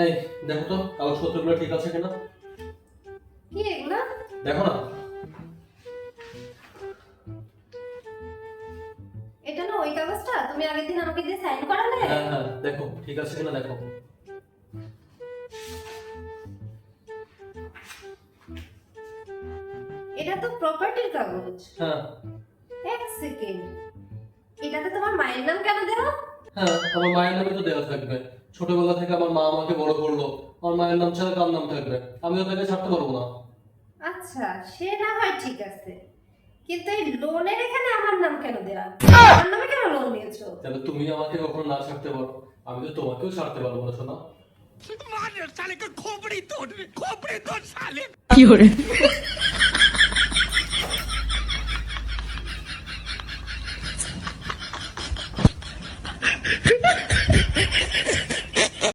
এই দেখো তো কাগজপত্রগুলো ঠিক আছে কিনা। কি এগুলো? দেখো না। এটা না ওই কাগজটা তুমি আগের দিন আমাকে দিয়ে সাইন করালে? হ্যাঁ হ্যাঁ, দেখো ঠিক আছে কিনা দেখো। এটা তো প্রপার্টির কাগজ। হ্যাঁ এক সেকেন্ড, এটাতে তোমার মায়ের নাম কেন দেওয়া? হ্যাঁ, আমার মায়ের নামে তো দেওয়া থাকবে। ছোটবেলা থেকে আমার মা আমাকে বড় করলো, আমার মায়ের নাম ছাড়া কার নাম থাকবে? আমিও তাকে ছাড়তে পারবো না। আচ্ছা, সে না হয় ঠিক আছে, কিন্তু এই লোনের এখানে আমার নাম কেন দেওয়া? আমার নামে কেন লোন নিয়েছো? তাহলে তুমি আমাকে কখনো না ছাড়তে পারো, আমি তো তোমাকেও ছাড়তে পারবো না শোনা। मार साले का खोपड़ी तोड़ साले। কি hore